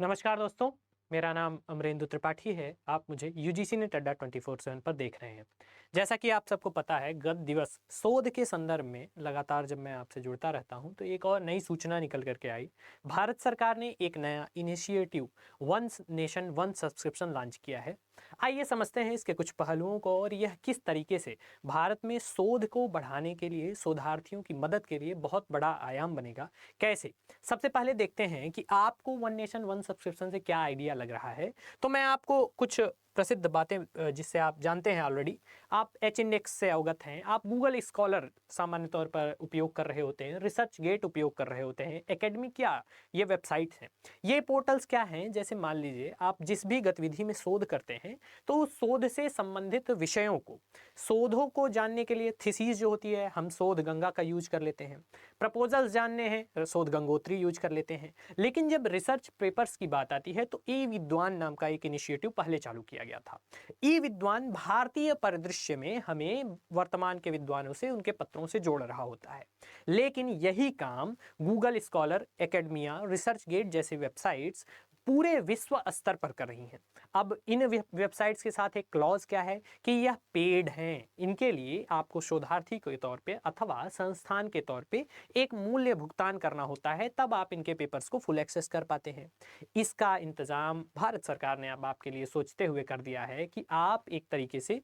नमस्कार दोस्तों, मेरा नाम अमरेंद्र त्रिपाठी है। आप मुझे यूजीसी नेट अड्डा 24/7 पर देख रहे हैं। जैसा कि आप सबको पता है, गत दिवस शोध के संदर्भ में लगातार जब मैं आपसे जुड़ता रहता हूं तो एक और नई सूचना निकल करके आई। भारत सरकार ने एक नया initiative one nation one subscription launch किया है। आइए समझते हैं इसके कुछ पहलुओं को और यह किस तरीके से भारत में शोध को बढ़ाने के लिए, शोधार्थियों की मदद के लिए बहुत बड़ा आयाम बनेगा। कैसे? सबसे पहले देखते हैं कि आपको वन नेशन वन सब्सक्रिप्शन से क्या आइडिया लग रहा है। तो मैं आपको कुछ प्रसिद्ध बातें जिससे आप जानते हैं ऑलरेडी। आप एच इंडेक्स से अवगत हैं, आप गूगल स्कॉलर सामान्य तौर पर उपयोग कर रहे होते हैं, रिसर्च गेट उपयोग कर रहे होते हैं, एकेडमिक क्या ये वेबसाइट्स हैं। ये पोर्टल्स क्या हैं? जैसे मान लीजिए आप जिस भी गतिविधि में शोध करते हैं तो उस शोध से संबंधित विषयों को, शोधों को जानने के लिए थीसिस जो होती है, हम शोध गंगा का यूज कर लेते हैं। प्रपोजल्स जानने हैं, शोध गंगोत्री यूज कर लेते हैं। लेकिन जब रिसर्च पेपर्स की बात आती है तो ई विद्वान नाम का एक इनिशिएटिव पहले चालू किया गया था। ई विद्वान भारतीय परिदृश्य में हमें वर्तमान के विद्वानों से, उनके पत्रों से जोड़ रहा होता है। लेकिन यही काम Google Scholar, Academia, ResearchGate जैसे वेबसाइट्स पूरे विश्व स्तर पर कर रही हैं। अब इन वेबसाइट्स के साथ एक क्लॉज क्या है कि यह पेड हैं। इनके लिए आपको शोधार्थी के तौर पे अथवा संस्थान के तौर पे एक मूल्य भुगतान करना होता है, तब आप इनके पेपर्स को फुल एक्सेस कर पाते हैं। इसका इंतजाम भारत सरकार ने अब आपके लिए सोचते हुए कर दिया है कि आप एक तरीके से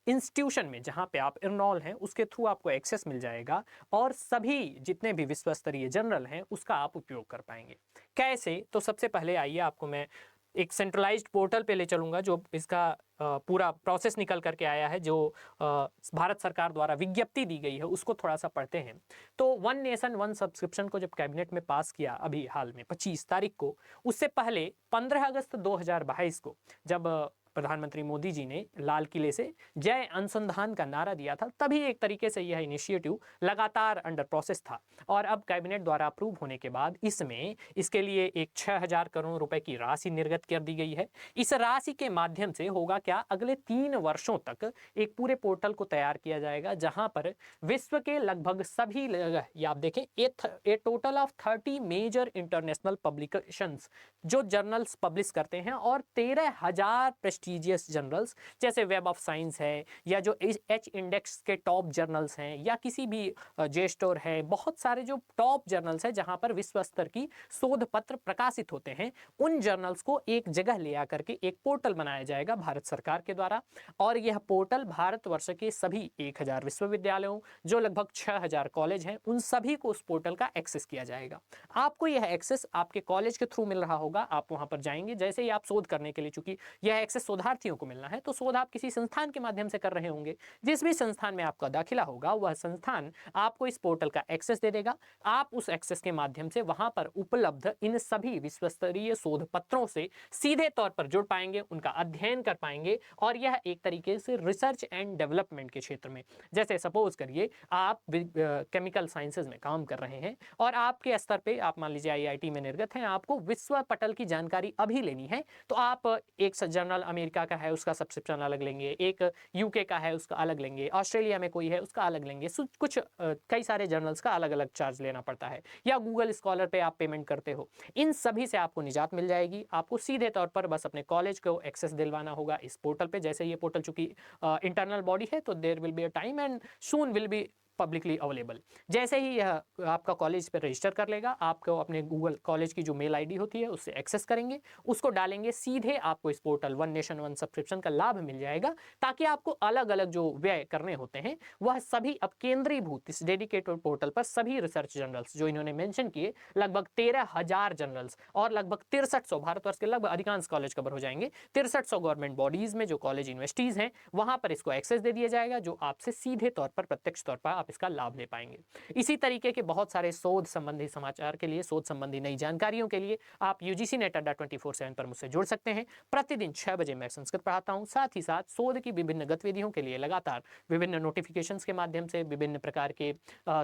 इंस्टीट्यूशन में जहाँ पे आप इनरोल हैं उसके थ्रू आपको एक्सेस मिल जाएगा और सभी जितने भी विश्व स्तरीय जर्नल हैं उसका आप उपयोग कर पाएंगे। कैसे? तो सबसे पहले आइए आपको मैं एक सेंट्रलाइज्ड पोर्टल पे ले चलूँगा जो इसका पूरा प्रोसेस निकल करके आया है, जो भारत सरकार द्वारा विज्ञप्ति दी गई है, उसको थोड़ा सा पढ़ते हैं। तो वन नेशन वन सब्सक्रिप्शन को जब कैबिनेट में पास किया अभी हाल में 25 तारीख को, उससे पहले 15 अगस्त 2022 को जब प्रधानमंत्री मोदी जी ने लाल किले से जय अनुसंधान का नारा दिया था, तभी एक तरीके से यह इनिशिएटिव लगातार अंडर प्रोसेस था। और अब कैबिनेट द्वारा अप्रूव होने के बाद इसमें इसके लिए एक 6000 करोड़ रुपए की राशि निर्गत कर दी गई है। इस राशि के माध्यम से होगा क्या, अगले 3 वर्षों तक एक पूरे पोर्टल को तैयार किया जाएगा जहां पर विश्व के लगभग सभी, या आप देखें, a total of 30 major international publications जो जर्नल्स पब्लिश करते हैं और 13,000 प्रेस्टीजियस जर्नल्स जैसे वेब ऑफ साइंस है, या जो एच इंडेक्स के टॉप जर्नल्स हैं, या किसी भी जेस्टोर है, बहुत सारे जो टॉप जर्नल्स हैं जहां पर विश्व स्तर की शोध पत्र प्रकाशित होते हैं, उन जर्नल्स को एक जगह ले आकर के एक पोर्टल बनाया जाएगा भारत सरकार के द्वारा। और यह पोर्टल भारतवर्ष के सभी 1000 विश्वविद्यालयों, जो लगभग 6000 कॉलेज हैं, उन सभी को उस पोर्टल का एक्सेस किया जाएगा। आपको यह एक्सेस आपके कॉलेज के थ्रू मिल रहा होगा। आप वहां पर जाएंगे, जैसे ही आप शोध करने के लिए, चूंकि यह एक्सेस शोधार्थियों को मिलना है, तो शोध आप किसी संस्थान के माध्यम से कर रहे होंगे। जिस भी संस्थान में आपका दाखिला होगा वह संस्थान आपको इस पोर्टल का एक्सेस दे देगा। आप उस एक्सेस के माध्यम से वहां पर उपलब्ध इन सभी विश्वस्तरीय शोध पत्रों से सीधे तौर पर जुड़ पाएंगे, उनका अध्ययन कर पाएंगे। और यह एक तरीके से रिसर्च एंड डेवलपमेंट के क्षेत्र में, जैसे सपोज करिए आप केमिकल साइंसेज में काम कर रहे हैं और आपके स्तर पे, आप मान लीजिए आईआईटी में निर्गत हैं, आपको विश्व पटल की जानकारी अभी लेनी है, तो आप एक जर्नल अमेरिका का है उसका सब्सक्रिप्शन अलग लेंगे, एक यूके का है उसका अलग लेंगे, ऑस्ट्रेलिया में कोई है उसका अलग लेंगे, कुछ कई सारे जर्नल्स का अलग अलग चार्ज लेना पड़ता है, या गूगल स्कॉलर पे आप पेमेंट करते हो। इन सभी से आपको निजात मिल जाएगी। आपको सीधे तौर पर बस अपने कॉलेज को एक्सेस दिलवाना होगा इस पोर्टल पे। जैसे ये पोर्टल चूंकि इंटरनल बॉडी है तो there will be a time and soon will be publicly available. जैसे ही यह आपका कॉलेज पर रजिस्टर कर लेगा, आपको अपने गूगल कॉलेज की जो मेल आईडी होती है उससे एक्सेस करेंगे, उसको डालेंगे, सीधे आपको इस portal one nation one subscription का लाभ मिल जाएगा, ताकि आपको अलग अलग जो व्यय करने होते हैं वह सभी अब केंद्रीभूत इस डेडिकेटेड पोर्टल पर सभी रिसर्च जर्नल्स जो इन्होंने मेंशन किए, लगभग 13,000 जर्नल्स और लगभग 6300, भारतवर्ष के लगभग अधिकांश कॉलेज कवर हो जाएंगे, 6300 गवर्नमेंट बॉडीज में जो कॉलेज यूनिवर्सिटीज हैं वहां पर इसको एक्सेस दे दिया जाएगा, जो आपसे सीधे तौर पर, प्रत्यक्ष तौर पर इसका लाभ ले पाएंगे। इसी तरीके के बहुत सारे शोध संबंधी समाचार के लिए, शोध संबंधी नई जानकारियों के लिए आप यूजीसी नेट अड्डा 24/7 पर मुझसे जुड़ सकते हैं। प्रतिदिन 6 बजे मैं संस्कृत पढ़ाता हूं। साथ ही साथ शोध की विभिन्न गतिविधियों के लिए लगातार विभिन्न नोटिफिकेशंस के माध्यम से, विभिन्न प्रकार के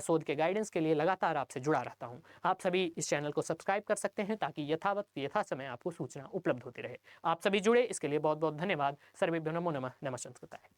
शोध के गाइडेंस के लिए लगातार आपसे जुड़ा रहता हूं। आप सभी इस चैनल को सब्सक्राइब कर सकते हैं ताकि यथा समय आपको सूचना उपलब्ध होती रहे। आप सभी जुड़े, इसके लिए बहुत बहुत धन्यवाद। सर्वेभ्यो नमो नमः। नमः संस्कृताय।